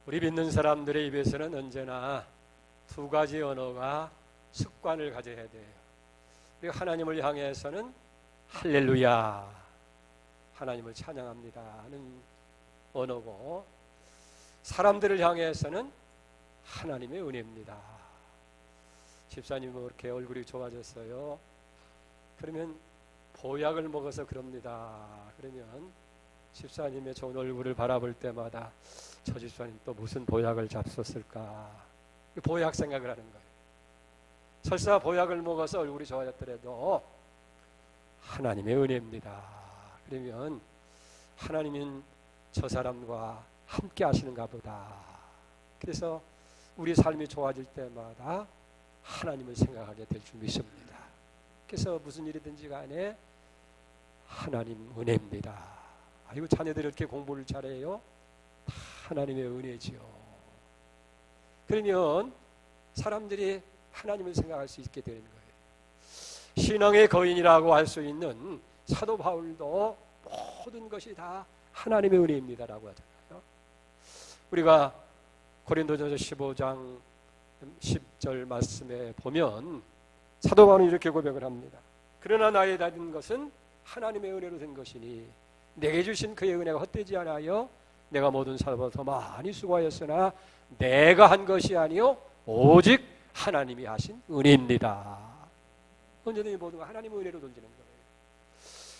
우리 믿는 사람들의 입에서는 언제나 두 가지 언어가 습관을 가져야 돼요. 우리가 하나님을 향해서는 할렐루야, 하나님을 찬양합니다 하는 언어고, 사람들을 향해서는 하나님의 은혜입니다. 집사님 뭐 이렇게 얼굴이 좋아졌어요? 그러면 보약을 먹어서 그럽니다. 그러면 집사님의 좋은 얼굴을 바라볼 때마다 저 집사님 또 무슨 보약을 잡섰을까, 보약 생각을 하는 거예요. 설사 보약을 먹어서 얼굴이 좋아졌더라도 하나님의 은혜입니다. 그러면 하나님은 저 사람과 함께 하시는가 보다. 그래서 우리 삶이 좋아질 때마다 하나님을 생각하게 될 줄 믿습니다. 그래서 무슨 일이든지 간에 하나님 은혜입니다. 아이고, 자녀들이 이렇게 공부를 잘해요? 다 하나님의 은혜지요. 그러면 사람들이 하나님을 생각할 수 있게 되는 거예요. 신앙의 거인이라고 할 수 있는 사도 바울도 모든 것이 다 하나님의 은혜입니다라고 하잖아요. 우리가 고린도전서 15장 10절 말씀에 보면 사도 바울은 이렇게 고백을 합니다. 그러나 나의 받은 것은 하나님의 은혜로 된 것이니 내게 주신 그의 은혜가 헛되지 않아요. 내가 모든 사람보다 더 많이 수고하였으나 내가 한 것이 아니요 오직 하나님이 하신 은혜입니다. 언제든지 모든 걸 하나님의 은혜로 던지는 거예요.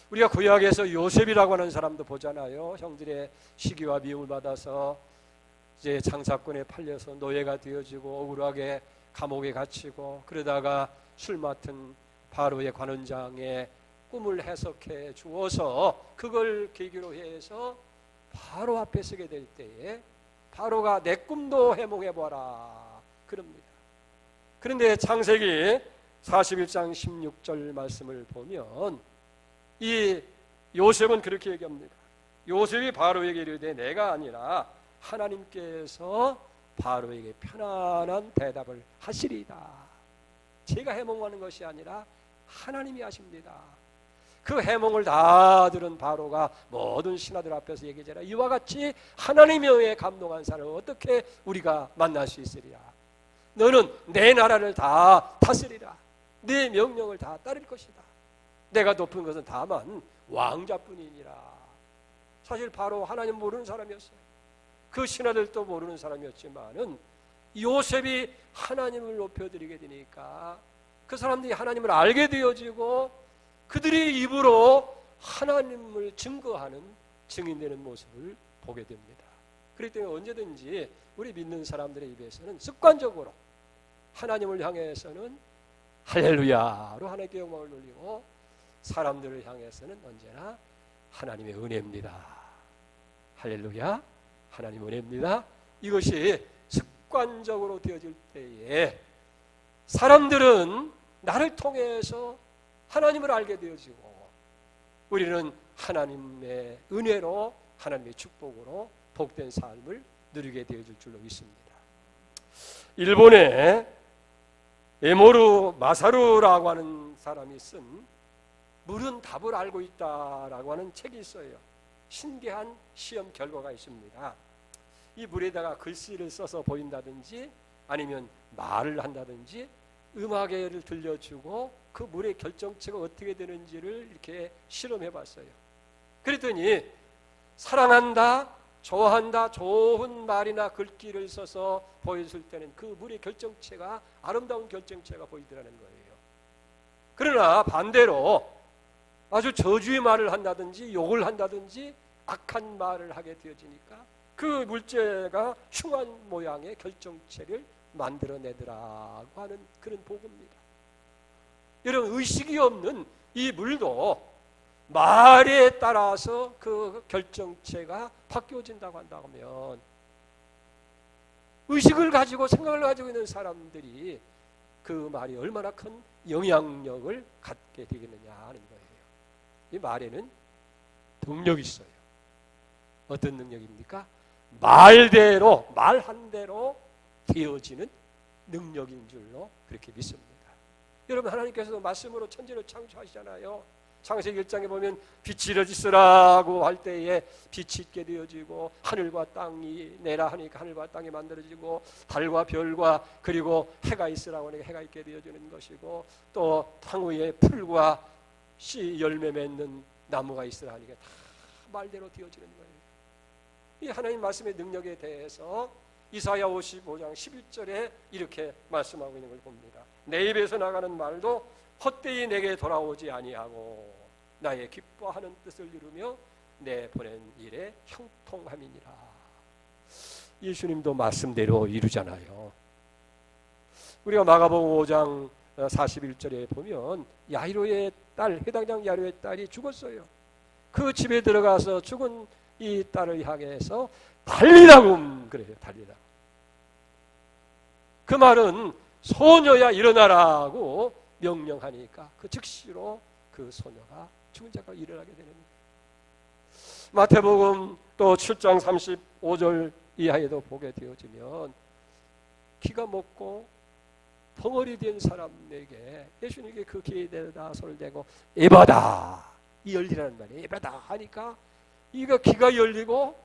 우리가 구약에서 요셉이라고 하는 사람도 보잖아요. 형들의 시기와 미움을 받아서 이제 장사꾼에 팔려서 노예가 되어지고 억울하게 감옥에 갇히고, 그러다가 술 맡은 바로의 관원장의 꿈을 해석해 주어서 그걸 계기로 해서 바로 앞에 서게 될 때에 바로가 내 꿈도 해몽해보라 그럽니다. 그런데 창세기 41장 16절 말씀을 보면 이 요셉은 그렇게 얘기합니다. 요셉이 바로에게 이르되 내가 아니라 하나님께서 바로에게 편안한 대답을 하시리이다. 제가 해몽하는 것이 아니라 하나님이 하십니다. 그 해몽을 다 들은 바로가 모든 신하들 앞에서 얘기하잖아. 이와 같이 하나님에 의해 감동한 사람을 어떻게 우리가 만날 수 있으리라. 너는 내 나라를 다 다스리라. 네 명령을 다 따를 것이다. 내가 높은 것은 다만 왕자뿐이니라. 사실 바로 하나님 모르는 사람이었어요. 그 신하들도 모르는 사람이었지만은 요셉이 하나님을 높여드리게 되니까 그 사람들이 하나님을 알게 되어지고 그들의 입으로 하나님을 증거하는 증인되는 모습을 보게 됩니다. 그렇기 때문에 언제든지 우리 믿는 사람들의 입에서는 습관적으로 하나님을 향해서는 할렐루야로 하나님께 영광을 돌리고, 사람들을 향해서는 언제나 하나님의 은혜입니다. 할렐루야, 하나님 은혜입니다. 이것이 습관적으로 되어질 때에 사람들은 나를 통해서 하나님을 알게 되어지고 우리는 하나님의 은혜로, 하나님의 축복으로 복된 삶을 누리게 되어질 줄로 믿습니다. 일본에 에모루 마사루라고 하는 사람이 쓴 물은 답을 알고 있다라고 하는 책이 있어요. 신기한 시험 결과가 있습니다. 이 물에다가 글씨를 써서 보인다든지 아니면 말을 한다든지 음악을 들려주고 그 물의 결정체가 어떻게 되는지를 이렇게 실험해 봤어요. 그랬더니 사랑한다, 좋아한다, 좋은 말이나 글귀를 써서 보였을 때는 그 물의 결정체가 아름다운 결정체가 보이더라는 거예요. 그러나 반대로 아주 저주의 말을 한다든지 욕을 한다든지 악한 말을 하게 되어지니까 그 물체가 흉한 모양의 결정체를 만들어내더라고 하는 그런 보고입니다. 여러분, 의식이 없는 이 물도 말에 따라서 그 결정체가 바뀌어진다고 한다면 의식을 가지고 생각을 가지고 있는 사람들이 그 말이 얼마나 큰 영향력을 갖게 되겠느냐 하는 거예요. 이 말에는 능력이 있어요. 어떤 능력입니까? 말대로, 말한 대로 되어지는 능력인 줄로 그렇게 믿습니다. 여러분, 하나님께서도 말씀으로 천지를 창조하시잖아요. 창세기 1장에 보면 빛이 이루어지시라고 할 때에 빛이 있게 되어지고 하늘과 땅이 내라 하니까 하늘과 땅이 만들어지고 달과 별과 그리고 해가 있으라고 하니까 해가 있게 되어지는 것이고 또 땅 위에 풀과 씨 열매 맺는 나무가 있으라 하니까 다 말대로 되어지는 거예요. 이 하나님 말씀의 능력에 대해서 이사야 55장 11절에 이렇게 말씀하고 있는 걸 봅니다. 내 입에서 나가는 말도 헛되이 내게 돌아오지 아니하고 나의 기뻐하는 뜻을 이루며 내 보낸 일에 형통함이니라. 예수님도 말씀대로 이루잖아요. 우리가 마가복음 5장 41절에 보면 야이로의 딸, 회당장 야이로의 딸이 죽었어요. 그 집에 들어가서 죽은 이 딸을 향해서 달리라고 그래요. 달리라고. 그 말은 소녀야 일어나라고 명령하니까 그 즉시로 그 소녀가 죽은 자가 일어나게 되는 거예요. 마태복음 또 7장 35절 이하에도 보게 되어지면 기가 먹고 벙어리 된 사람에게 예수님께 그 기에 대다 손을 대고 에바다 이 열리라는 말이에요. 에바다 하니까 이가 귀가 열리고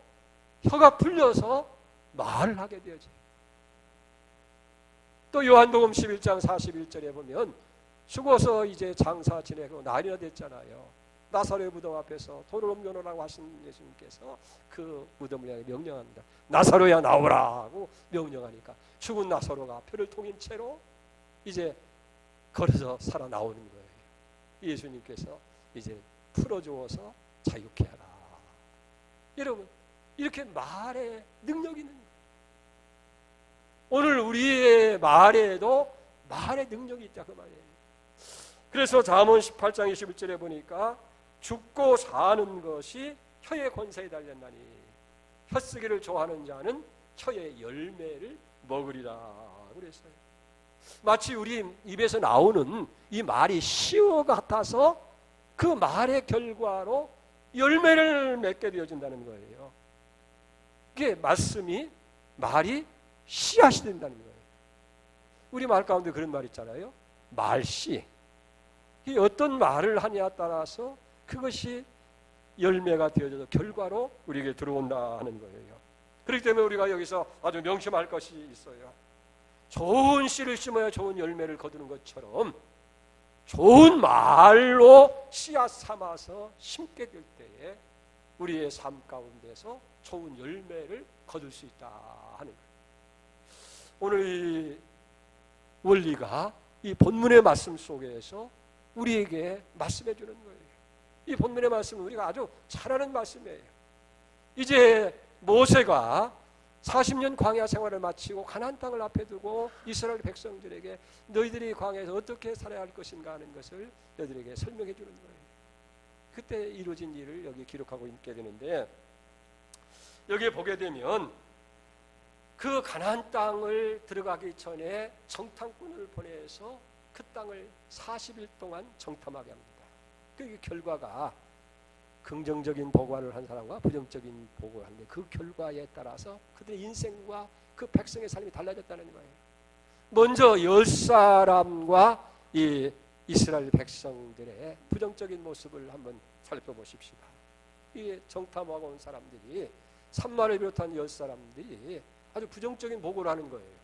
혀가 풀려서 말을 하게 되어져요. 또 요한복음 11장 41절에 보면 죽어서 이제 장사 지내고 난리가 됐잖아요. 나사로의 무덤 앞에서 돌을 옮겨놓으라고 하신 예수님께서 그 무덤을 향해 명령합니다. 나사로야 나오라고 명령하니까 죽은 나사로가 뼈를 통인 채로 이제 걸어서 살아나오는 거예요. 예수님께서 이제 풀어주어서 자유케 하라. 여러분 이렇게 말에 능력이 있는 거예요. 오늘 우리의 말에도 말의 능력이 있다 그 말이에요. 그래서 잠언 18장 21절에 보니까 죽고 사는 것이 혀의 권세에 달렸나니 혀쓰기를 좋아하는 자는 혀의 열매를 먹으리라 그랬어요. 마치 우리 입에서 나오는 이 말이 씨와 같아서 그 말의 결과로 열매를 맺게 되어진다는 거예요. 이게 말이 씨앗이 된다는 거예요. 우리 말 가운데 그런 말 있잖아요. 말씨. 이 어떤 말을 하냐에 따라서 그것이 열매가 되어져서 결과로 우리에게 들어온다 하는 거예요. 그렇기 때문에 우리가 여기서 아주 명심할 것이 있어요. 좋은 씨를 심어야 좋은 열매를 거두는 것처럼 좋은 말로 씨앗 삼아서 심게 될 때에 우리의 삶 가운데서 좋은 열매를 거둘 수 있다 하는 거예요. 오늘 이 원리가 이 본문의 말씀 속에서 우리에게 말씀해 주는 거예요. 이 본문의 말씀은 우리가 아주 잘 아는 말씀이에요. 이제 모세가 40년 광야 생활을 마치고 가나안 땅을 앞에 두고 이스라엘 백성들에게 너희들이 광야에서 어떻게 살아야 할 것인가 하는 것을 너희들에게 설명해 주는 거예요. 그때 이루어진 일을 여기 기록하고 있게 되는데 여기에 보게 되면 그 가나안 땅을 들어가기 전에 정탐꾼을 보내서 그 땅을 40일 동안 정탐하게 합니다. 그 결과가 긍정적인 보고를 한 사람과 부정적인 보고를 하는데 그 결과에 따라서 그들의 인생과 그 백성의 삶이 달라졌다는 거예요. 먼저 10사람과 이 이스라엘 백성들의 부정적인 모습을 한번 살펴보십시다. 이 정탐하고 온 사람들이 산마를 비롯한 10사람들이 아주 부정적인 보고를 하는 거예요.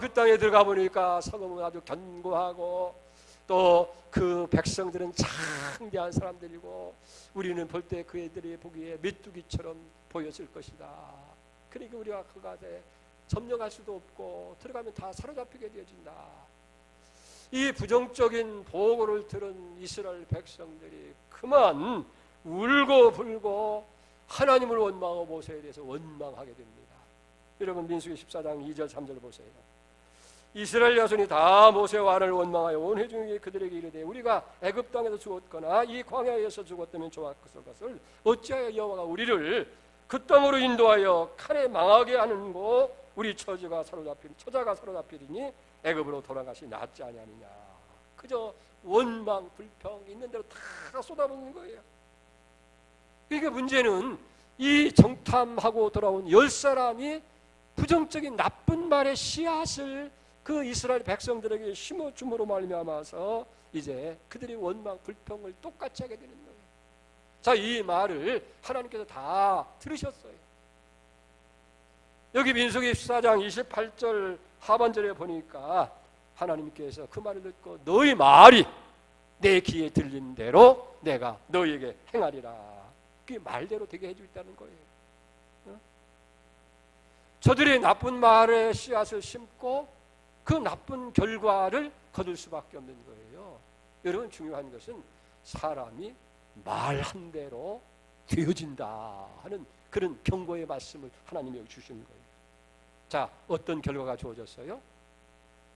그 땅에 들어가 보니까 성읍은 아주 견고하고 또 그 백성들은 창대한 사람들이고 우리는 볼 때 그 애들이 보기에 메뚜기처럼 보였을 것이다. 그러니까 우리가 그 가운데 점령할 수도 없고 들어가면 다 사로잡히게 되어진다. 이 부정적인 보고를 들은 이스라엘 백성들이 그만 울고 불고 하나님을 원망하고 모세에 대해서 원망하게 됩니다. 여러분 민수기 14장 2절 3절 보세요. 이스라엘 자손이 다 모세와 아론을 원망하여 온 회중에게 그들에게 이르되 우리가 애굽 땅에서 죽었거나 이 광야에서 죽었다면 좋았을 것을 어찌하여 여호와가 우리를 그 땅으로 인도하여 칼에 망하게 하는고 우리 처자가 사로잡히리니 애굽으로 돌아가시 낫지 아니하느냐. 그저 원망 불평 있는 대로 다 쏟아붓는 거예요. 그러니까 문제는 이 정탐하고 돌아온 10사람이 부정적인 나쁜 말의 씨앗을 그 이스라엘 백성들에게 심어줌으로 말미암아서 이제 그들의 원망 불평을 똑같이 하게 되는 거예요. 자, 이 말을 하나님께서 다 들으셨어요. 여기 민수기 14장 28절 하반절에 보니까 하나님께서 그 말을 듣고 너희 말이 내 귀에 들린 대로 내가 너희에게 행하리라. 그게 말대로 되게 해주겠다는 거예요. 저들의 나쁜 말에 씨앗을 심고 그 나쁜 결과를 거둘 수밖에 없는 거예요. 여러분, 중요한 것은 사람이 말한 대로 되어진다 하는 그런 경고의 말씀을 하나님이 주시는 거예요. 자, 어떤 결과가 주어졌어요?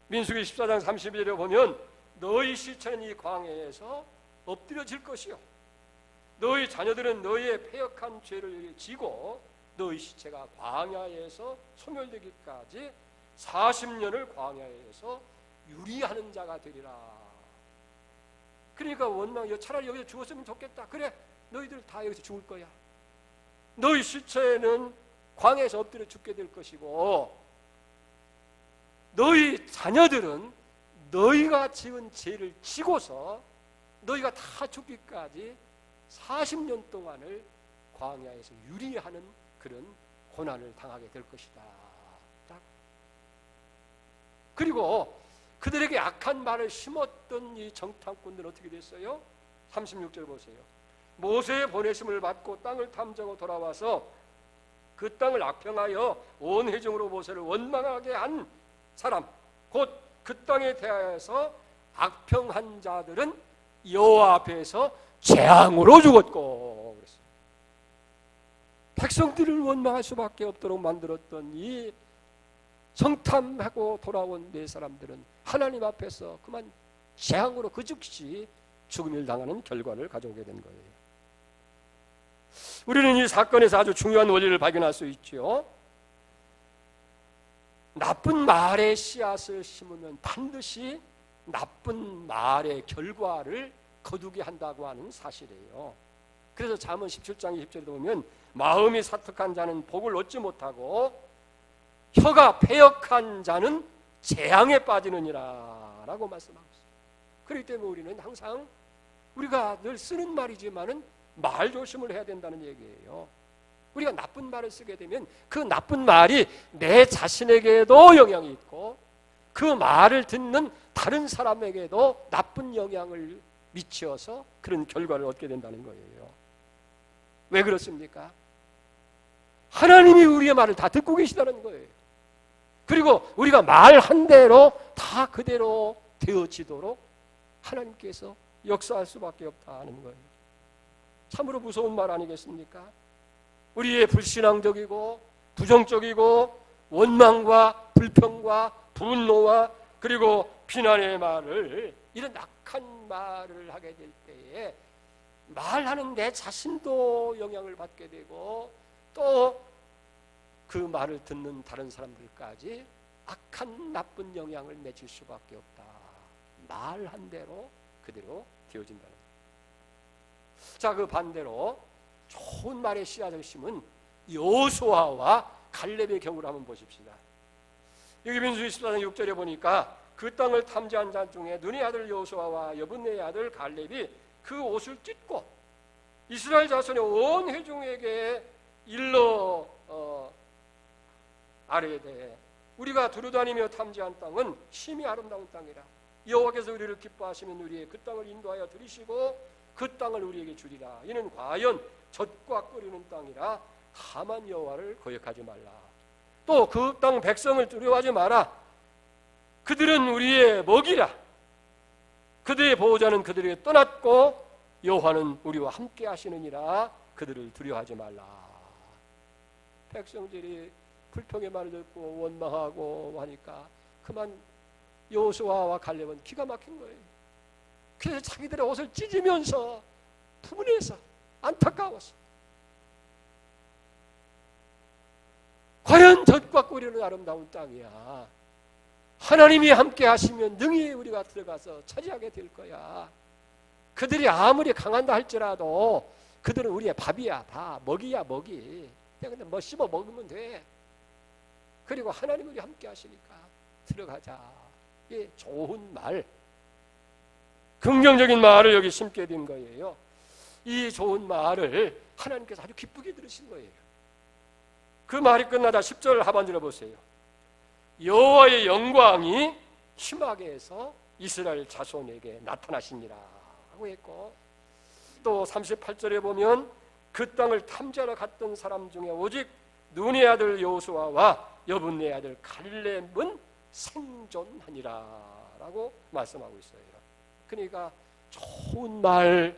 민수기 14장 32절에 보면 너희 시체는 이 광야에서 엎드려질 것이요 너희 자녀들은 너희의 패역한 죄를 지고 너희 시체가 광야에서 소멸되기까지 40년을 광야에서 유리하는 자가 되리라. 그러니까 원망이요, 차라리 여기서 죽었으면 좋겠다. 그래, 너희들 다 여기서 죽을 거야. 너희 시체는 광야에서 엎드려 죽게 될 것이고 너희 자녀들은 너희가 지은 죄를 지고서 너희가 다 죽기까지 40년 동안을 광야에서 유리하는 그런 고난을 당하게 될 것이다. 그리고 그들에게 악한 말을 심었던 이 정탐꾼들은 어떻게 됐어요? 36절 보세요. 모세의 보내심을 받고 땅을 탐정하고 돌아와서 그 땅을 악평하여 온 회중으로 모세를 원망하게 한 사람, 곧 그 땅에 대하여서 악평한 자들은 여호와 앞에서 재앙으로 죽었고 그랬어요. 백성들을 원망할 수밖에 없도록 만들었던 이 성탐하고 돌아온 네 사람들은 하나님 앞에서 그만 재앙으로 그 즉시 죽음을 당하는 결과를 가져오게 된 거예요. 우리는 이 사건에서 아주 중요한 원리를 발견할 수 있죠. 나쁜 말의 씨앗을 심으면 반드시 나쁜 말의 결과를 거두게 한다고 하는 사실이에요. 그래서 잠언 17장 20절에 보면 마음이 사특한 자는 복을 얻지 못하고 혀가 패역한 자는 재앙에 빠지느니라 라고 말씀하고 있어요. 그렇기 때문에 우리는 항상 우리가 늘 쓰는 말이지만은 말 조심을 해야 된다는 얘기예요. 우리가 나쁜 말을 쓰게 되면 그 나쁜 말이 내 자신에게도 영향이 있고 그 말을 듣는 다른 사람에게도 나쁜 영향을 미쳐서 그런 결과를 얻게 된다는 거예요. 왜 그렇습니까? 하나님이 우리의 말을 다 듣고 계시다는 거예요. 그리고 우리가 말한 대로 다 그대로 되어지도록 하나님께서 역사할 수밖에 없다는 거예요. 참으로 무서운 말 아니겠습니까? 우리의 불신앙적이고 부정적이고 원망과 불평과 분노와 그리고 비난의 말을, 이런 악한 말을 하게 될 때에 말하는 내 자신도 영향을 받게 되고 또 그 말을 듣는 다른 사람들까지 악한 나쁜 영향을 맺을 수밖에 없다. 말한 대로 그대로 되어진다는 거예요. 자, 그 반대로 좋은 말의 씨앗을 심은 여호수아와 갈렙의 경우를 한번 보십시다. 여기 민수기 14장 6절에 보니까 그 땅을 탐지한 자 중에 눈의 아들 여호수아와 여분네의 아들 갈렙이 그 옷을 찢고 이스라엘 자손의 온 회중에게 일러 아뢰되 우리가 두루다니며 탐지한 땅은 심히 아름다운 땅이라. 여호와께서 우리를 기뻐하시면 우리의 그 땅을 인도하여 들이시고 그 땅을 우리에게 주리라. 이는 과연 젖과 끓이는 땅이라. 다만 여호와를 거역하지 말라. 또 그 땅 백성을 두려워하지 마라. 그들은 우리의 먹이라. 그들의 보호자는 그들에게 떠났고 여호와는 우리와 함께 하시느니라. 그들을 두려워하지 말라. 백성들이 불평의 말을 듣고 원망하고 하니까 그만 여호수아와 갈렙은 기가 막힌 거예요. 그래서 자기들의 옷을 찢으면서 분해서 안타까웠어. 과연 젖과 꿀이는 아름다운 땅이야. 하나님이 함께 하시면 능히 우리가 들어가서 차지하게 될 거야. 그들이 아무리 강한다 할지라도 그들은 우리의 밥이야. 다 먹이야, 먹이. 근데 뭐 씹어 먹으면 돼. 그리고 하나님이 우리 함께 하시니까 들어가자. 이게 좋은 말. 긍정적인 말을 여기 심게 된 거예요. 이 좋은 말을 하나님께서 아주 기쁘게 들으신 거예요. 그 말이 끝나다 10절 하반절을 보세요. 여호와의 영광이 심하게에서 이스라엘 자손에게 나타나시니라 하고 했고, 또 38절에 보면 그 땅을 탐지하러 갔던 사람 중에 오직 눈의 아들 여호수아와 여분의 아들 갈렙은 생존하니라 라고 말씀하고 있어요. 그러니까 좋은 말,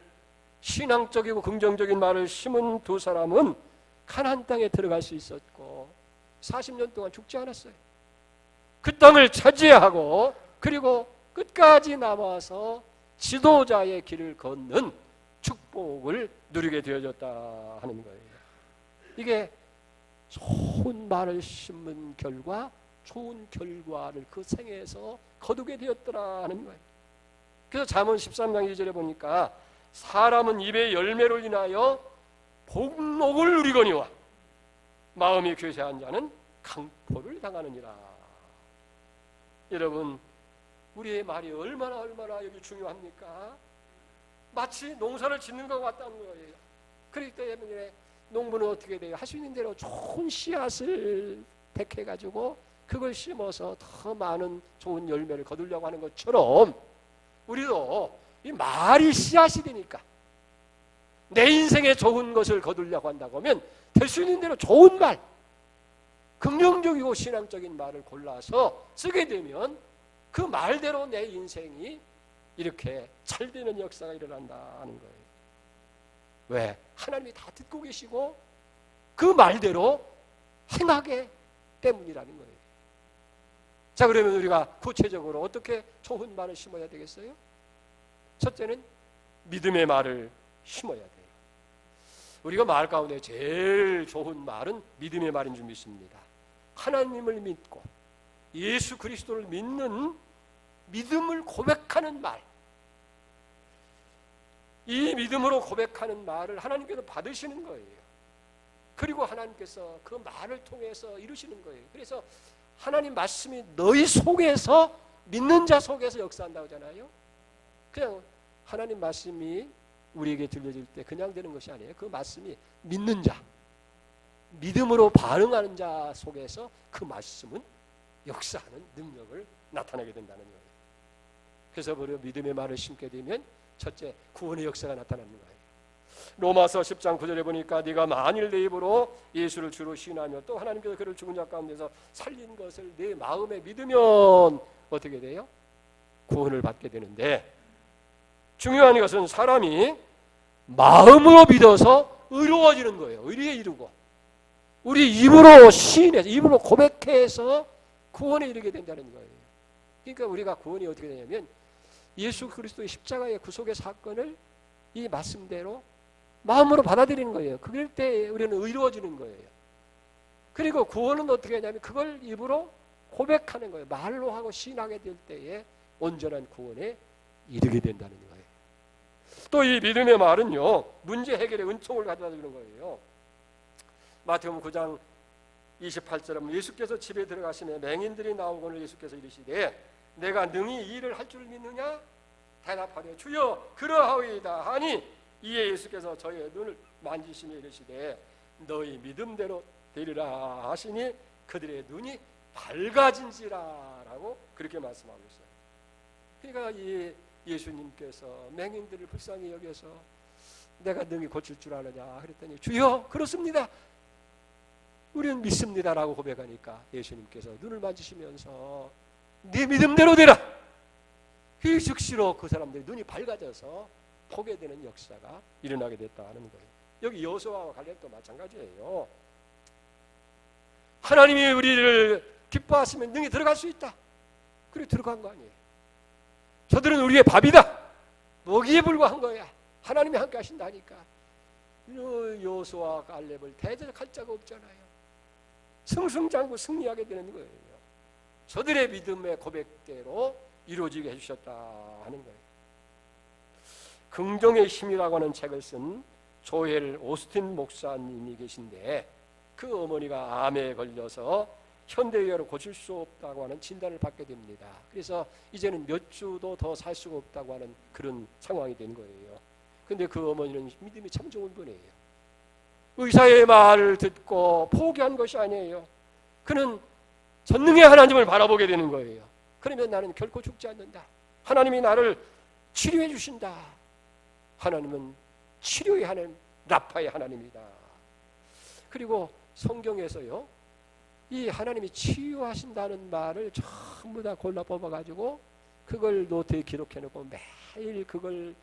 신앙적이고 긍정적인 말을 심은 두 사람은 가나안 땅에 들어갈 수 있었고 40년 동안 죽지 않았어요. 그 땅을 차지하고 그리고 끝까지 남아서 지도자의 길을 걷는 축복을 누리게 되어졌다 하는 거예요. 이게 좋은 말을 심은 결과 좋은 결과를 그 생에서 거두게 되었더라 하는 거예요. 그래서 잠언 13장 2절에 보니까 사람은 입의 열매로 인하여 복록을 누리거니와 마음이 괴세한 자는 강포를 당하느니라. 여러분, 우리의 말이 얼마나 여기 중요합니까? 마치 농사를 짓는 것 같다는 거예요. 그렇기 때문에 농부는 어떻게 돼요? 할 수 있는 대로 좋은 씨앗을 택해가지고 그걸 심어서 더 많은 좋은 열매를 거두려고 하는 것처럼 우리도 이 말이 씨앗이 되니까 내 인생에 좋은 것을 거두려고 한다고 하면 될 수 있는 대로 좋은 말, 긍정적이고 신앙적인 말을 골라서 쓰게 되면 그 말대로 내 인생이 이렇게 잘 되는 역사가 일어난다는 거예요. 왜? 하나님이 다 듣고 계시고 그 말대로 행하게 때문이라는 거예요. 자, 그러면 우리가 구체적으로 어떻게 좋은 말을 심어야 되겠어요? 첫째는 믿음의 말을 심어야 돼요. 우리가 말 가운데 제일 좋은 말은 믿음의 말인 줄 믿습니다. 하나님을 믿고 예수 그리스도를 믿는 믿음을 고백하는 말, 이 믿음으로 고백하는 말을 하나님께서 받으시는 거예요. 그리고 하나님께서 그 말을 통해서 이루시는 거예요. 그래서 하나님 말씀이 너희 속에서, 믿는 자 속에서 역사한다고 하잖아요. 그냥 하나님 말씀이 우리에게 들려질 때 그냥 되는 것이 아니에요. 그 말씀이 믿는 자, 믿음으로 반응하는 자 속에서 그 말씀은 역사하는 능력을 나타내게 된다는 거예요. 그래서 우리가 믿음의 말을 심게 되면 첫째, 구원의 역사가 나타나는 거예요. 로마서 10장 9절에 보니까 네가 만일 내 입으로 예수를 주로 시인하며 또 하나님께서 그를 죽은 자 가운데서 살린 것을 내 마음에 믿으면 어떻게 돼요? 구원을 받게 되는데, 중요한 것은 사람이 마음으로 믿어서 의로워지는 거예요. 의리에 이르고 우리 입으로 시인해서 입으로 고백해서 구원에 이르게 된다는 거예요. 그러니까 우리가 구원이 어떻게 되냐면 예수 그리스도의 십자가의 구속의 사건을 이 말씀대로 마음으로 받아들이는 거예요. 그럴 때 우리는 의로워지는 거예요. 그리고 구원은 어떻게 하냐면 그걸 입으로 고백하는 거예요. 말로 하고 시인하게 될 때에 온전한 구원에 이르게 된다는 거예요. 또 이 믿음의 말은요, 문제 해결의 은총을 가져다 주는 거예요. 마태복음 9장 28절에 예수께서 집에 들어가시며 맹인들이 나오거늘 예수께서 이르시되 내가 능히 이 일을 할 줄 믿느냐? 대답하되 주여 그러하오이다 하니 이에 예수께서 저의 눈을 만지시며 이르시되 너희 믿음대로 되리라 하시니 그들의 눈이 밝아진지라 라고 그렇게 말씀하고 있어요. 그러니까 이 예수님께서 맹인들을 불쌍히 여겨서 내가 능히 고칠 줄 아느냐 그랬더니 주여 그렇습니다, 우리는 믿습니다라고 고백하니까 예수님께서 눈을 만지시면서 네 믿음대로 되라, 그 즉시로 그 사람들이 눈이 밝아져서 보게 되는 역사가 일어나게 됐다는 거예요. 여기 여호수아와 갈렙도 마찬가지예요. 하나님이 우리를 기뻐하시면 능히 들어갈 수 있다, 그리고 들어간 거 아니에요. 저들은 우리의 밥이다, 먹이에 불과한 거야, 하나님이 함께 하신다니까. 여호수아와 갈렙을 대적할 자가 없잖아요. 승승장구 승리하게 되는 거예요. 저들의 믿음의 고백대로 이루어지게 해주셨다 하는 거예요. 긍정의 힘이라고 하는 책을 쓴 조엘 오스틴 목사님이 계신데 그 어머니가 암에 걸려서 현대의학으로 고칠 수 없다고 하는 진단을 받게 됩니다. 그래서 이제는 몇 주도 더 살 수가 없다고 하는 그런 상황이 된 거예요. 근데 그 어머니는 믿음이 참 좋은 분이에요. 의사의 말을 듣고 포기한 것이 아니에요. 그는 전능의 하나님을 바라보게 되는 거예요. 그러면 나는 결코 죽지 않는다. 하나님이 나를 치료해 주신다. 하나님은 치료의 하나님, 라파의 하나님이다. 그리고 성경에서요, 이 하나님이 치유하신다는 말을 전부 다 골라 뽑아가지고 그걸 노트에 기록해놓고 매일 그걸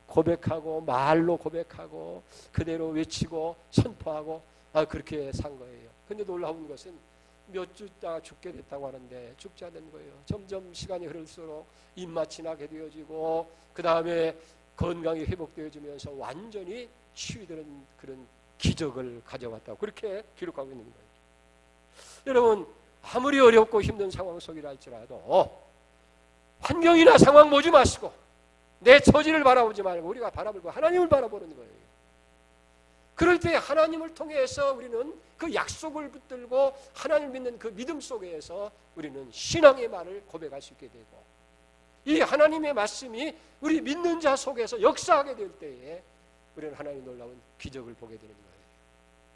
고백하고 말로 고백하고 그대로 외치고 선포하고 그렇게 산 거예요. 근데 놀라운 것은 몇 주 있다가 죽게 됐다고 하는데 죽지 않는 거예요. 점점 시간이 흐를수록 입맛이 나게 되어지고 그 다음에 건강이 회복되어지면서 완전히 치유되는 그런 기적을 가져왔다고 그렇게 기록하고 있는 거예요. 여러분, 아무리 어렵고 힘든 상황 속이라 할지라도 환경이나 상황 보지 마시고 내 처지를 바라보지 말고 우리가 바라보고 하나님을 바라보는 거예요. 그럴 때 하나님을 통해서 우리는 그 약속을 붙들고 하나님을 믿는 그 믿음 속에서 우리는 신앙의 말을 고백할 수 있게 되고 이 하나님의 말씀이 우리 믿는 자 속에서 역사하게 될 때에 우리는 하나님의 놀라운 기적을 보게 되는 거예요.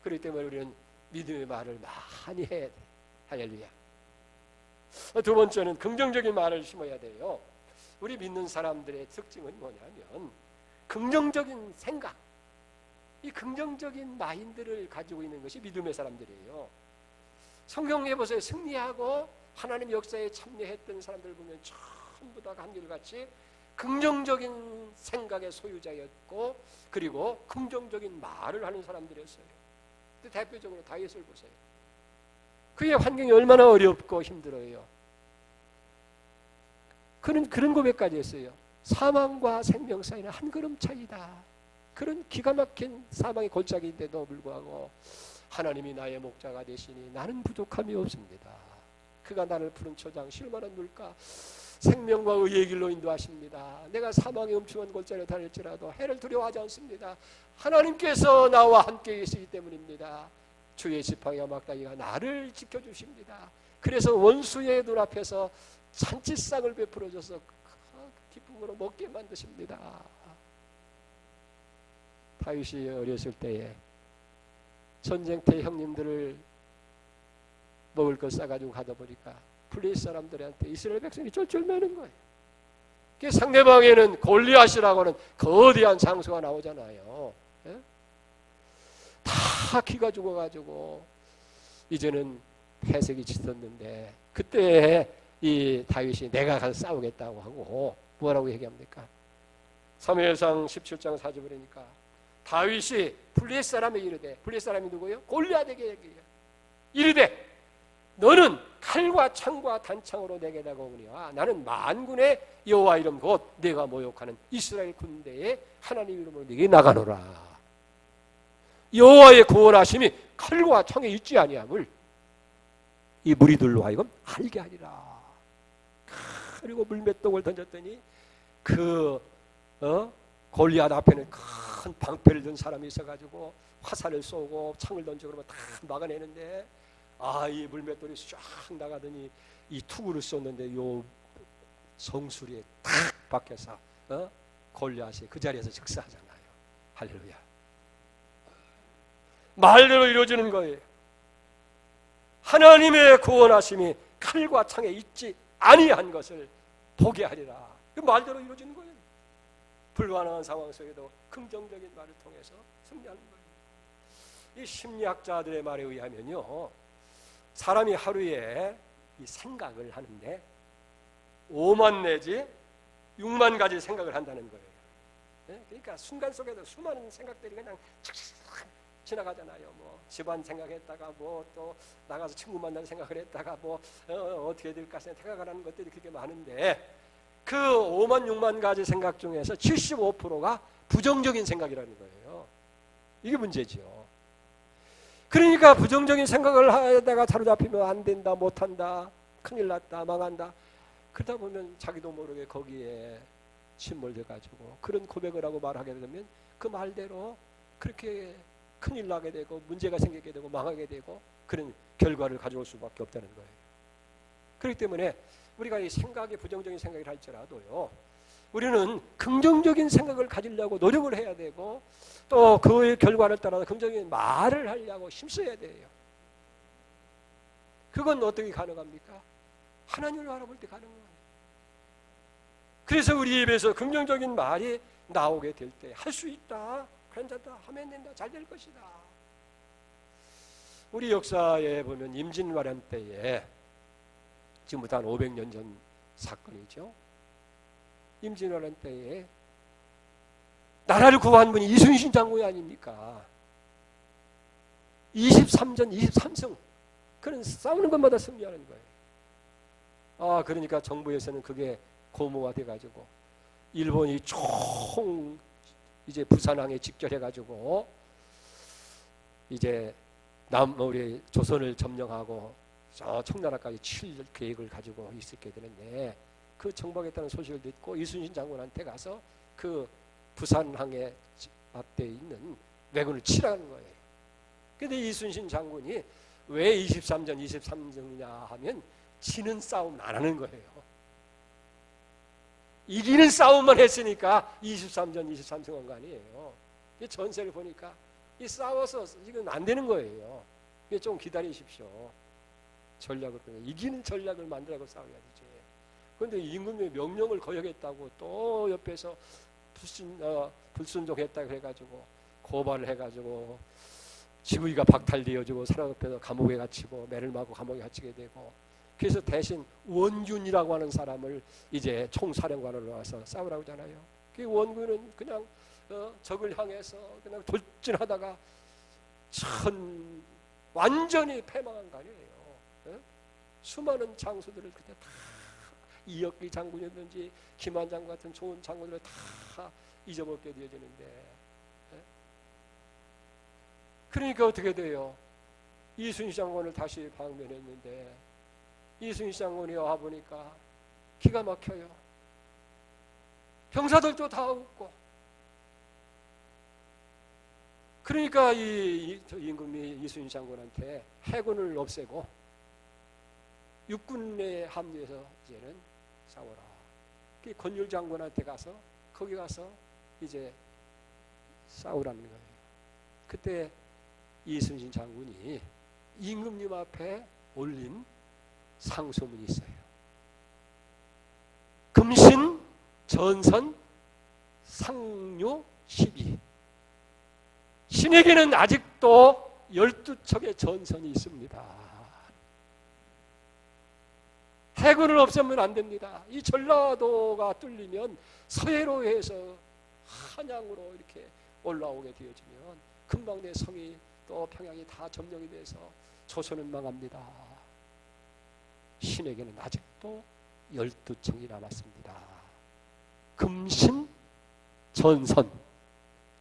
그렇기 때문에 우리는 믿음의 말을 많이 해야 돼. 할렐루야. 두 번째는 긍정적인 말을 심어야 돼요. 우리 믿는 사람들의 특징은 뭐냐면 긍정적인 생각, 이 긍정적인 마인드를 가지고 있는 것이 믿음의 사람들이에요. 성경에 보세요. 승리하고 하나님 역사에 참여했던 사람들을 보면 전부 다 한결같이 긍정적인 생각의 소유자였고 그리고 긍정적인 말을 하는 사람들이었어요. 대표적으로 다윗을 보세요. 그의 환경이 얼마나 어렵고 힘들어요. 그는 그런 고백까지 했어요. 사망과 생명 사이는 한 걸음 차이다. 그런 기가 막힌 사망의 골짜기인데도 불구하고 하나님이 나의 목자가 되시니 나는 부족함이 없습니다. 그가 나를 푸른 초장 쉴만한 물가 생명과 의의 길로 인도하십니다. 내가 사망의 음침한 골짜기를 다닐지라도 해를 두려워하지 않습니다. 하나님께서 나와 함께 계시기 때문입니다. 주의 지팡이와 막다기가 나를 지켜주십니다. 그래서 원수의 눈앞에서 잔치상을 베풀어줘서 기쁨으로 먹게 만드십니다. 다윗이 어렸을 때에 전쟁터에 형님들을 먹을 것 싸가지고 가다 보니까 블레셋 사람들한테 이스라엘 백성이 쫄쫄매는 거예요. 그 상대방에는 골리앗이라고 하는 거대한 장수가 나오잖아요. 예? 다 기가 죽어가지고 이제는 패색이 짙었는데 그때 이 다윗이 내가 가서 싸우겠다고 하고 뭐라고 얘기합니까? 사무엘상 17장 4절 보니까 다윗이 블레셋 사람에게 이르되 블레셋 사람이 누구예요? 골리앗에게 얘기해요. 이르되 너는 칼과 창과 단창으로 내게 다가오니와 나는 만군의 여호와 이름 곧 내가 모욕하는 이스라엘 군대의 하나님 이름으로 네게 나가노라. 여호와의 구원하심이 칼과 창에 있지 아니함을 이 무리들로 하여금 알게 하리라. 그리고 물맷독을 던졌더니 그 골리앗 앞에는 큰 방패를 든 사람이 있어가지고 화살을 쏘고 창을 던지고 그러면 다 막아내는데 이 물맷돌이 쫙 나가더니 이 투구를 쏘는데 요 성수리에 탁 박혀서 골리앗이 그 자리에서 즉사하잖아요. 할렐루야. 말대로 이루어지는 거예요. 하나님의 구원하심이 칼과 창에 있지 아니한 것을 보게 하리라. 그 말대로 이루어지는 거예요. 불가능한 상황 속에도 긍정적인 말을 통해서 승리하는 거예요. 이 심리학자들의 말에 의하면요, 사람이 하루에 이 생각을 하는데 5만 내지 6만 가지 생각을 한다는 거예요. 그러니까 순간 속에도 수많은 생각들이 그냥 착착 지나가잖아요. 뭐 집안 생각했다가 뭐 또 나가서 친구 만나는 생각을 했다가 뭐 어떻게 될까 생각을 하는 것들이 그렇게 많은데 그 5만 6만 가지 생각 중에서 75%가 부정적인 생각이라는 거예요. 이게 문제죠. 그러니까 부정적인 생각을 하다가 사로잡히면 안 된다, 못한다, 큰일 났다, 망한다. 그러다 보면 자기도 모르게 거기에 침몰돼가지고 그런 고백을 하고 말하게 되면 그 말대로 그렇게 큰일 나게 되고 문제가 생기게 되고 망하게 되고 그런 결과를 가져올 수밖에 없다는 거예요. 그렇기 때문에 우리가 이 생각에 부정적인 생각을 할지라도요, 우리는 긍정적인 생각을 가지려고 노력을 해야 되고, 또 그의 결과를 따라서 긍정적인 말을 하려고 힘써야 돼요. 그건 어떻게 가능합니까? 하나님을 바라볼 때 가능해요. 그래서 우리 입에서 긍정적인 말이 나오게 될 때 할 수 있다, 괜찮다, 하면 된다, 잘 될 것이다. 우리 역사에 보면 임진왜란 때에, 지금부터 한 500년 전 사건이죠. 임진왜란 때에 나라를 구한 분이 이순신 장군이 아닙니까? 23전 23승, 그런 싸우는 것마다 승리하는 거예요. 그러니까 정부에서는 그게 고무가 돼가지고 일본이 총 이제 부산항에 직결해가지고 이제 우리 조선을 점령하고 저 청나라까지 칠 계획을 가지고 있었게 되는데, 그 정복했다는 소식을 듣고 이순신 장군한테 가서 그 부산항에 앞에 있는 왜군을 치라는 거예요. 그런데 이순신 장군이 왜 23전 23승이냐 하면 지는 싸움 안 하는 거예요. 이기는 싸움만 했으니까 23전 23승한 거 아니에요. 이 전세를 보니까 이 싸워서 이건 안 되는 거예요. 좀 기다리십시오. 전략을 이기는 전략을 만들라고 싸워야 되지. 그런데 임금의 명령을 거역했다고 또 옆에서 불순종했다고 해가지고 고발을 해가지고 지구이가 박탈되어지고 사람 옆에서 감옥에 갇히고 매를 맞고 감옥에 갇히게 되고, 그래서 대신 원균이라고 하는 사람을 이제 총사령관으로 와서 싸우라고 하잖아요. 그 원균은 그냥 적을 향해서 그냥 돌진하다가 완전히 패망한 거 아니에요. 수많은 장수들을 그때 다 이혁기 장군이든지 김한 장군 같은 좋은 장군들을 다 잊어먹게 되어지는데, 그러니까 어떻게 돼요? 이순신 장군을 다시 방면했는데 이순신 장군이 와보니까 기가 막혀요. 병사들도 다 웃고. 그러니까 이 임금이 이순신 장군한테 해군을 없애고 육군에 합류해서 이제는 싸워라. 그 권율 장군한테 가서 거기 가서 이제 싸우라는 거예요. 그때 이순신 장군이 임금님 앞에 올린 상소문이 있어요. 금신 전선 상류 12. 신에게는 아직도 12척의 전선이 있습니다. 해군을 없애면 안 됩니다. 이 전라도가 뚫리면 서해로 해서 한양으로 이렇게 올라오게 되어지면 금방 내 성이 또 평양이 다 점령이 돼서 조선은 망합니다. 신에게는 아직도 12척이 남았습니다. 금신 전선.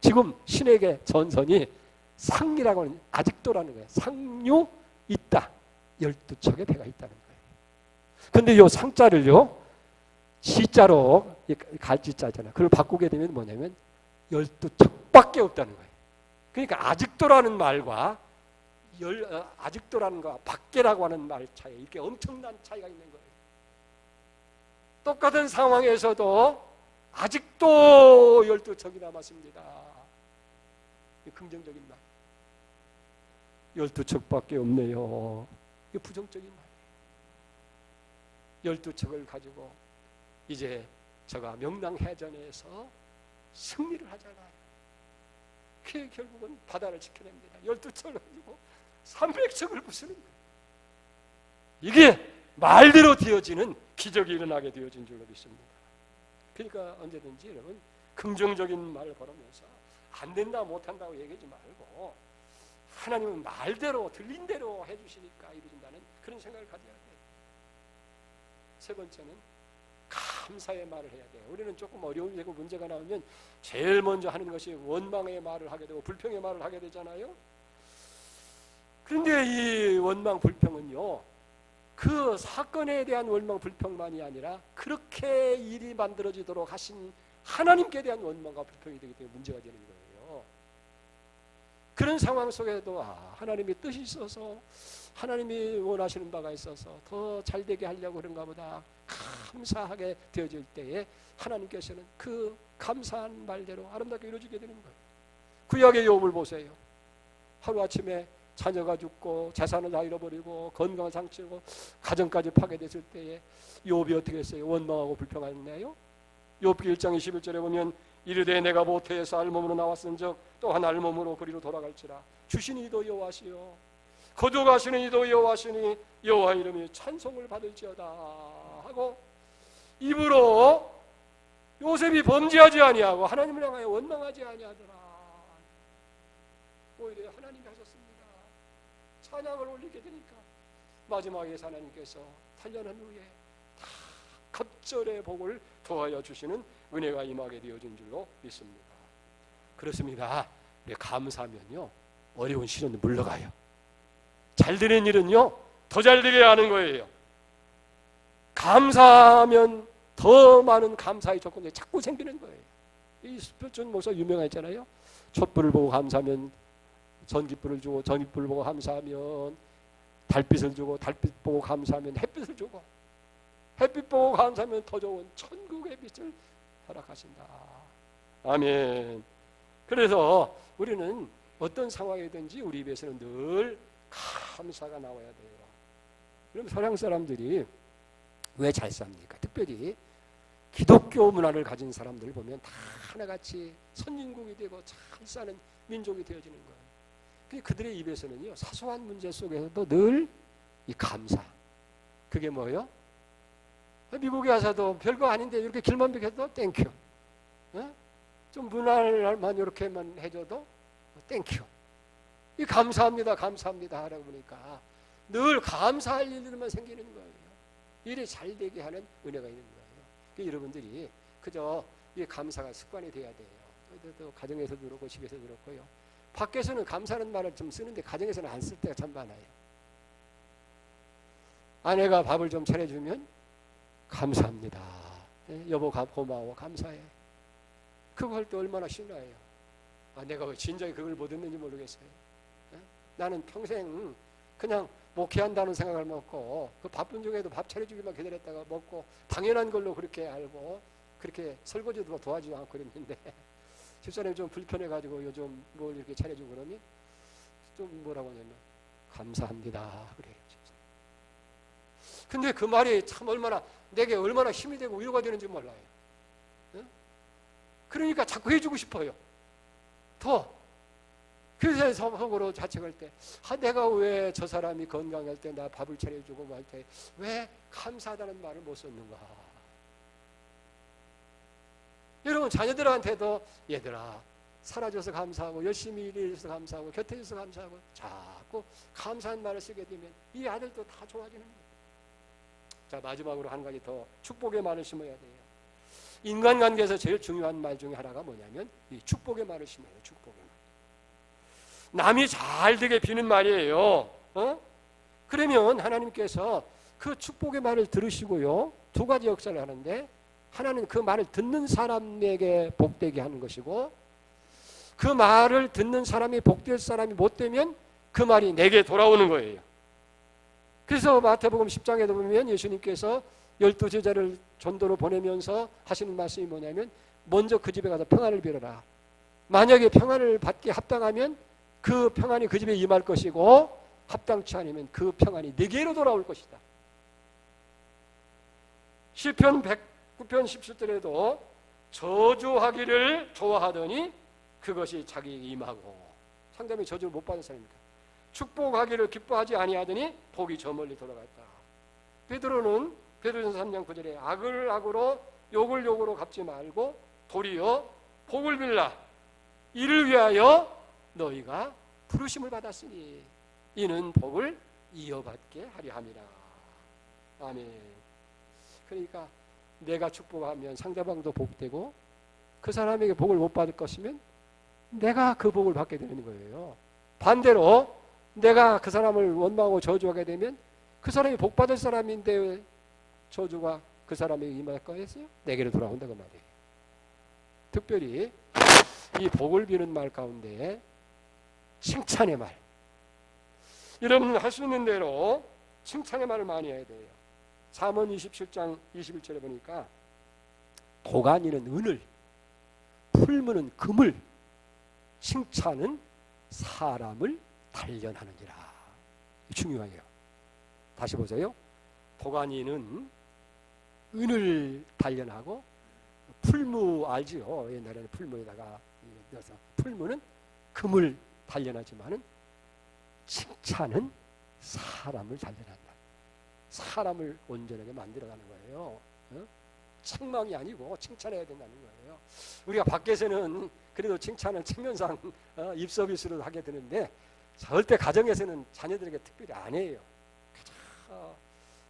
지금 신에게 전선이 상이라고 하는 아직도라는 거예요. 상류 있다. 12척의 배가 있다는 거예요. 근데 요 상자를요, 지자로 갈지자잖아요. 그걸 바꾸게 되면 뭐냐면 12척밖에 없다는 거예요. 그러니까 아직도라는 말과 아직도라는 거 밖에라고 하는 말 차이, 이렇게 엄청난 차이가 있는 거예요. 똑같은 상황에서도 아직도 12척이 남았습니다. 긍정적인 말. 12척밖에 없네요. 이게 부정적인 말이에요. 12척을 가지고 이제 제가 명랑해전에서 승리를 하잖아요. 그게 결국은 바다를 지켜냅니다. 12척을 가지고 300척을 부수는 거예요. 이게 말대로 되어지는 기적이 일어나게 되어진 줄로 믿습니다. 그러니까 언제든지 여러분 긍정적인 말을 걸으면서 안 된다 못한다고 얘기하지 말고 하나님은 말대로 들린 대로 해주시니까 이루어진다는 그런 생각을 가져야 돼요. 세 번째는 감사의 말을 해야 돼요. 우리는 조금 어려움이 되고 문제가 나오면 제일 먼저 하는 것이 원망의 말을 하게 되고 불평의 말을 하게 되잖아요. 그런데 이 원망 불평은요, 그 사건에 대한 원망 불평만이 아니라 그렇게 일이 만들어지도록 하신 하나님께 대한 원망과 불평이 되기 때문에 문제가 되는 거예요. 그런 상황 속에도 하나님의 뜻이 있어서, 하나님이 원하시는 바가 있어서 더 잘되게 하려고 그런가 보다 감사하게 되어질 때에 하나님께서는 그 감사한 말대로 아름답게 이루어지게 되는 거예요. 구약의 욥을 보세요. 하루아침에 자녀가 죽고 재산을 다 잃어버리고 건강을 상치고 가정까지 파괴됐을 때에 욥이 어떻게 했어요? 원망하고 불평하였나요? 욥기 1장 21절에 보면 이르되 내가 모태에서 알몸으로 나왔은즉 또한 알몸으로 그리로 돌아갈지라. 주신 이도 여호와시요 거두가시는 이도 여호와시니 여호와 이름이 찬송을 받을지어다 하고 입으로 요셉이 범죄하지 아니하고 하나님을 향하여 원망하지 아니하더라. 오히려 하나님이 하셨습니다. 찬양을 올리게 되니까 마지막에 하나님께서 단련한 후에 다 갑절의 복을 더하여 주시는 은혜가 임하게 되어진 줄로 믿습니다. 그렇습니다. 우리 감사하면요 어려운 시련도 물러가요. 잘 되는 일은요 더 잘 되게 하는 거예요. 감사하면 더 많은 감사의 조건이 자꾸 생기는 거예요. 이 수표준 목사 유명했잖아요. 촛불을 보고 감사하면 전깃불을 주고, 전깃불을 보고 감사하면 달빛을 주고, 달빛 보고 감사하면 햇빛을 주고, 햇빛 보고 감사하면 더 좋은 천국의 빛을 허락하신다. 아멘. 그래서 우리는 어떤 상황이든지 우리 입에서는 늘 감사가 나와야 돼요. 그럼 서양 사람들이 왜 잘 삽니까? 특별히 기독교 문화를 가진 사람들 보면 다 하나같이 선진국이 되고 잘 사는 민족이 되어지는 거예요. 그들의 입에서는요 사소한 문제 속에서도 늘 이 감사. 그게 뭐예요? 미국에 와서도 별거 아닌데 이렇게 길만 비켜도 땡큐. 좀 문화만 이렇게만 해줘도 땡큐. 이 감사합니다, 감사합니다 하라고 보니까 늘 감사할 일들만 생기는 거예요. 일이 잘 되게 하는 은혜가 있는 거예요. 그러니까 여러분들이 그저 이 감사가 습관이 돼야 돼요. 또 가정에서도 그렇고 집에서도 그렇고요. 밖에서는 감사하는 말을 좀 쓰는데 가정에서는 안 쓸 때가 참 많아요. 아내가 밥을 좀 차려주면 감사합니다. 여보 고마워, 감사해. 그거 할 때 얼마나 신나요. 내가 왜 진작에 그걸 못 했는지 모르겠어요. 나는 평생 그냥 목회한다는 생각을 먹고 그 바쁜 중에도 밥 차려주기만 기다렸다가 먹고 당연한 걸로 그렇게 알고 그렇게 설거지도 도와주지 않고 그랬는데 집사람이 좀 불편해가지고 요즘 뭘 이렇게 차려주고 그러니 좀 뭐라고 하냐면 감사합니다 그래요. 근데 그 말이 참 내게 얼마나 힘이 되고 위로가 되는지 몰라요. 그러니까 자꾸 해주고 싶어요. 더. 그래서 속으로 자책할 때 내가 왜 저 사람이 건강할 때 나 밥을 차려주고 할 때 왜 감사하다는 말을 못 썼는가. 여러분 자녀들한테도 얘들아 살아줘서 감사하고 열심히 일해줘서 감사하고 곁에 있어서 감사하고 자꾸 감사한 말을 쓰게 되면 이 아들도 다 좋아지는 거예요. 자 마지막으로 한 가지 더 축복의 말을 심어야 돼요. 인간관계에서 제일 중요한 말 중에 하나가 뭐냐면 이 축복의 말을 심어요. 축복의 말. 남이 잘 되게 비는 말이에요. 그러면 하나님께서 그 축복의 말을 들으시고요. 두 가지 역사를 하는데 하나는 그 말을 듣는 사람에게 복되게 하는 것이고 그 말을 듣는 사람이 복될 사람이 못 되면 그 말이 내게 돌아오는 거예요. 그래서 마태복음 10장에도 보면 예수님께서 12제자를 전도로 보내면서 하시는 말씀이 뭐냐면 먼저 그 집에 가서 평안을 빌어라. 만약에 평안을 받기 합당하면 그 평안이 그 집에 임할 것이고 합당치 않으면 그 평안이 네게로 돌아올 것이다. 시편 109편 17절에도 저주하기를 좋아하더니 그것이 자기에게 임하고 상당히 저주를 못 받은 사람입니다. 축복하기를 기뻐하지 아니하더니 복이 저 멀리 돌아갔다. 베드로는 베드로전서 3장 9절에 악을 악으로 욕을 욕으로 갚지 말고 도리어 복을 빌라. 이를 위하여 너희가 부르심을 받았으니 이는 복을 이어받게 하려 함이라. 아멘. 그러니까 내가 축복하면 상대방도 복되고 그 사람에게 복을 못 받을 것이면 내가 그 복을 받게 되는 거예요. 반대로 내가 그 사람을 원망하고 저주하게 되면 그 사람이 복 받을 사람인데 저주가 그 사람에게 임할 거였어요? 내게로 돌아온다고 말이에요. 특별히 이 복을 비는 말 가운데 칭찬의 말. 여러분 할 수 있는 대로 칭찬의 말을 많이 해야 돼요. 잠언 27장 21절에 보니까 도가니는 은을, 풀무는 금을, 칭찬은 사람을 단련하느니라. 중요해요. 다시 보세요. 도가니는 은을 단련하고, 풀무 알지요? 옛날에는 풀무에다가 넣어서, 풀무는 금을 단련하지만은 칭찬은 사람을 단련한다. 사람을 온전하게 만들어가는 거예요. 책망이 아니고 칭찬해야 된다는 거예요. 우리가 밖에서는 그래도 칭찬을 측면상 입서비스로 하게 되는데 절대 가정에서는 자녀들에게 특별히 안 해요.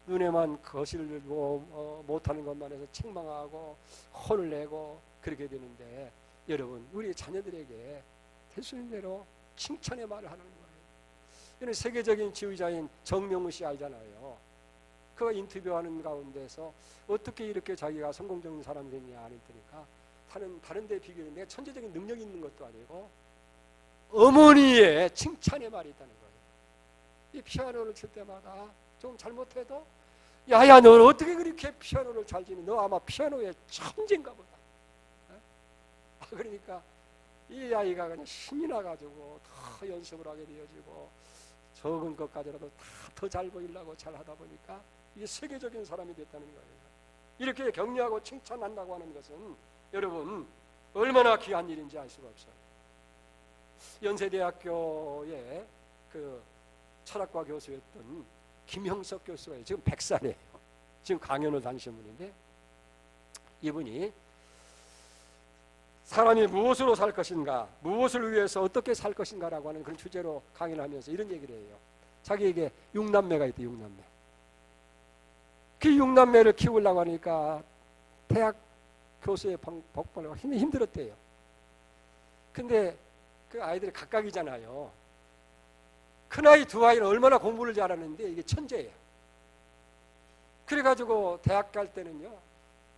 눈에만 거실고 못하는 것만 해서 책망하고 혼을 내고 그렇게 되는데, 여러분 우리 자녀들에게 될 수 있는 대로 칭찬의 말을 하는 거예요. 이런 세계적인 지휘자인 정명훈 씨 알잖아요. 그가 인터뷰하는 가운데서 어떻게 이렇게 자기가 성공적인 사람이 됐냐 하니까 다른 데 비교해 내가 천재적인 능력이 있는 것도 아니고 어머니의 칭찬의 말이 있다는 거예요. 이 피아노를 칠 때마다 좀 잘못해도 야야 너 어떻게 그렇게 피아노를 잘 치니? 너 아마 피아노의 천재인가 보다. 그러니까 이 아이가 그냥 신이 나가지고 더 연습을 하게 되어지고 적은 것까지라도 다 더 잘 보이려고 잘 하다 보니까 이게 세계적인 사람이 됐다는 거예요. 이렇게 격려하고 칭찬한다고 하는 것은 여러분 얼마나 귀한 일인지 알 수가 없어요. 연세대학교의 그 철학과 교수였던 김형석 교수가 지금 100살이에요. 지금 강연을 다니시는 분인데, 이분이 사람이 무엇으로 살 것인가, 무엇을 위해서 어떻게 살 것인가라고 하는 그런 주제로 강연을 하면서 이런 얘기를 해요. 자기에게 6남매가 있대. 6남매. 그 6남매를 키우려고 하니까 대학 교수의 복권을 힘들었대요. 근데 그 아이들이 각각이잖아요. 큰아이 두 아이는 얼마나 공부를 잘하는데 이게 천재예요. 그래가지고 대학 갈 때는요,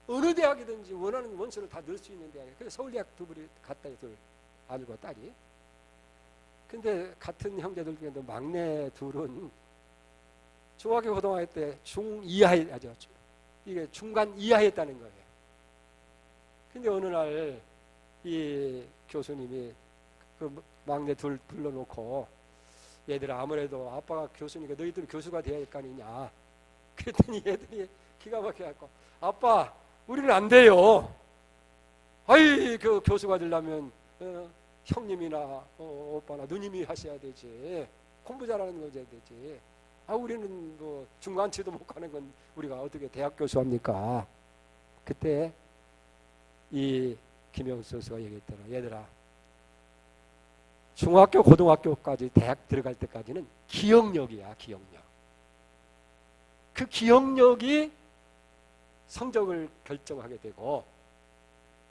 어느 대학이든지 원하는 원서를 다 넣을 수 있는 대학이에요. 그래서 서울대학 두 분이 갔다, 둘 아들과 딸이. 근데 같은 형제들 중에도 막내 둘은 중학교 고등학교 때 중2하였죠. 이게 중간 2하였다는 거예요. 근데 어느 날 이 교수님이 그 막내 둘 불러놓고, 얘들아 아무래도 아빠가 교수니까 너희들 교수가 돼야 할 거 아니냐. 그랬더니 얘들이 기가 막혀갖고, 아빠 우리는 안 돼요. 아이 그 교수가 되려면 형님이나 오빠나 누님이 하셔야 되지. 공부 잘하는 거 해야 되지. 우리는 뭐 중간치도 못 가는 건 우리가 어떻게 대학 교수 합니까? 그때 이 김영수 교수가 얘기했더라. 얘들아 중학교 고등학교까지 대학 들어갈 때까지는 기억력이야. 기억력. 그 기억력이 성적을 결정하게 되고,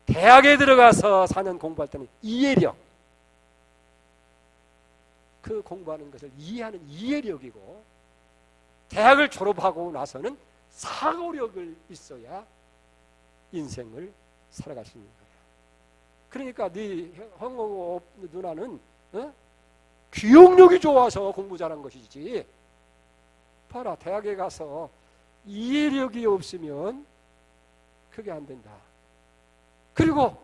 대학에 들어가서 4년 공부할 때는 이해력, 그 공부하는 것을 이해하는 이해력이고, 대학을 졸업하고 나서는 사고력을 있어야 인생을 살아갈 수 있는 거야. 그러니까 네 형하고 누나는 기억력이 좋아서 공부 잘한 것이지, 봐라 대학에 가서 이해력이 없으면 그게 안 된다. 그리고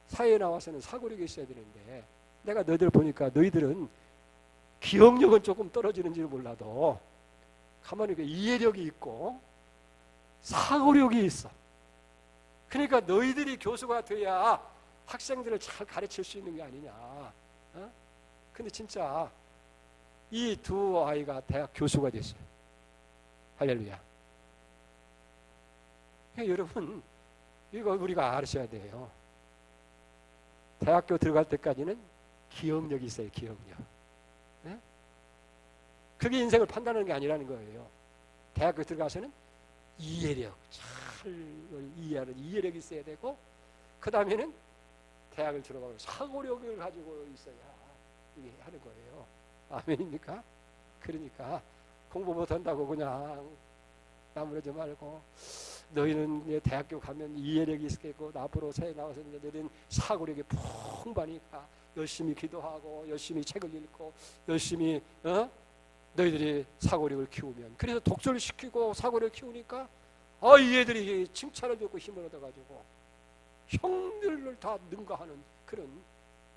사회에 나와서는 사고력이 있어야 되는데, 내가 너희들 보니까 너희들은 기억력은 조금 떨어지는지 몰라도 가만히 이해력이 있고 사고력이 있어. 그러니까 너희들이 교수가 돼야 학생들을 잘 가르칠 수 있는 게 아니냐. 근데 진짜 이 두 아이가 대학 교수가 됐어요. 할렐루야. 그러니까 여러분 이거 우리가 아셔야 돼요. 대학교 들어갈 때까지는 기억력이 있어요. 기억력. 네? 그게 인생을 판단하는 게 아니라는 거예요. 대학교 들어가서는 이해력, 잘 이해하는 이해력이 있어야 되고, 그 다음에는 대학을 들어가고 사고력을 가지고 있어야 이게 하는 거예요. 아멘입니까? 그러니까 공부 못한다고 그냥 나무라지 말고, 너희는 대학교 가면 이해력이 있겠고 앞으로 새에 나와서 너희는 사고력이 풍부하니까 열심히 기도하고 열심히 책을 읽고 열심히 너희들이 사고력을 키우면, 그래서 독서를 시키고 사고력을 키우니까 이 애들이 칭찬을 듣고 힘을 얻어가지고 형들을 다 능가하는 그런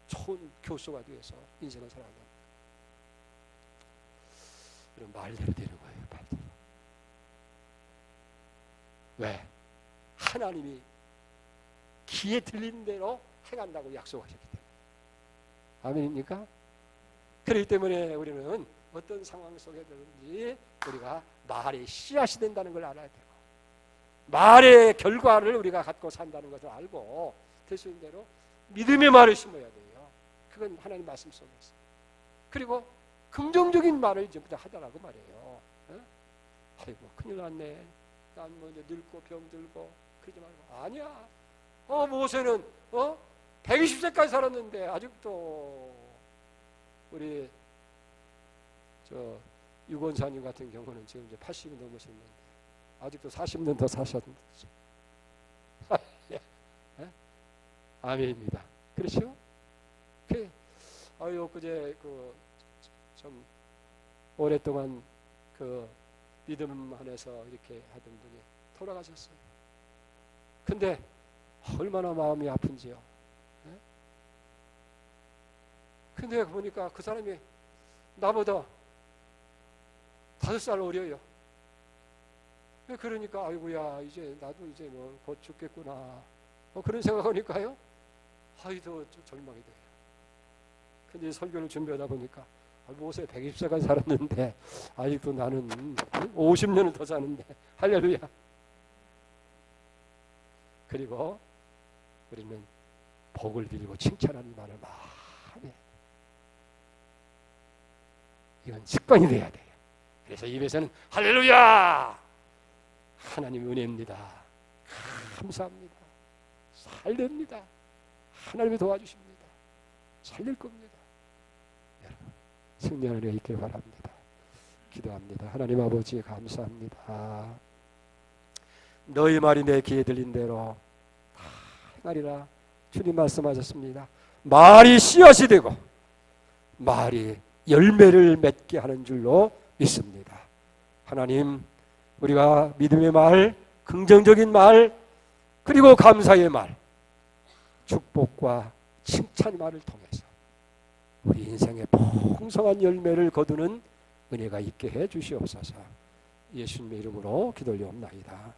좋은 교수가 되어서 인생을 살아간다. 그런 말대로 되는 거예요. 말대로. 왜? 하나님이 귀에 들린 대로 행한다고 약속하셨기 때문에. 아멘입니까? 그렇기 때문에 우리는 어떤 상황 속에든지 우리가 말의 씨앗이 된다는 걸 알아야 되고, 말의 결과를 우리가 갖고 산다는 것을 알고 될 수 있는 대로 믿음의 말을 심어야 돼요. 그건 하나님 말씀 속에서. 그리고 긍정적인 말을 전부 다 하더라고 말이에요. 아이고 큰일 났네, 난 뭐 이제 늙고 병들고 그러지 말고. 아니야, 모세는 120세까지 살았는데 아직도 우리 유건사님 같은 경우는 지금 이제 80이 넘으셨는데 아직도 40년 더 사셨는데. 아멘입니다. 그렇죠? 그제 좀 오랫동안 믿음 안에서 이렇게 하던 분이 돌아가셨어요. 근데 얼마나 마음이 아픈지요. 근데 보니까 그 사람이 나보다 5살 어려요. 그러니까 아이고야, 이제 나도 이제 뭐 곧 죽겠구나, 그런 생각하니까요, 더 절망이 돼요. 근데 설교를 준비하다 보니까 모세 120세까지 살았는데 아직도 나는 50년을 더 사는데. 할렐루야. 그리고 우리는 복을 빌고 칭찬하는 말을 많이 해. 이건 습관이 돼야 돼요. 그래서 입에서는 할렐루야, 하나님 은혜입니다, 감사합니다, 살립니다, 하나님이 도와주십니다, 살릴 겁니다. 여러분 승리하는 은혜 있길 바랍니다. 기도합니다. 하나님 아버지 감사합니다. 너희 말이 내 귀에 들린 대로 다 행하리라. 주님 말씀하셨습니다. 말이 씨앗이 되고 말이 열매를 맺게 하는 줄로 믿습니다. 하나님, 우리가 믿음의 말, 긍정적인 말, 그리고 감사의 말, 축복과 칭찬의 말을 통해서 우리 인생의 풍성한 열매를 거두는 은혜가 있게 해 주시옵소서. 예수님의 이름으로 기도를 올리옵나이다.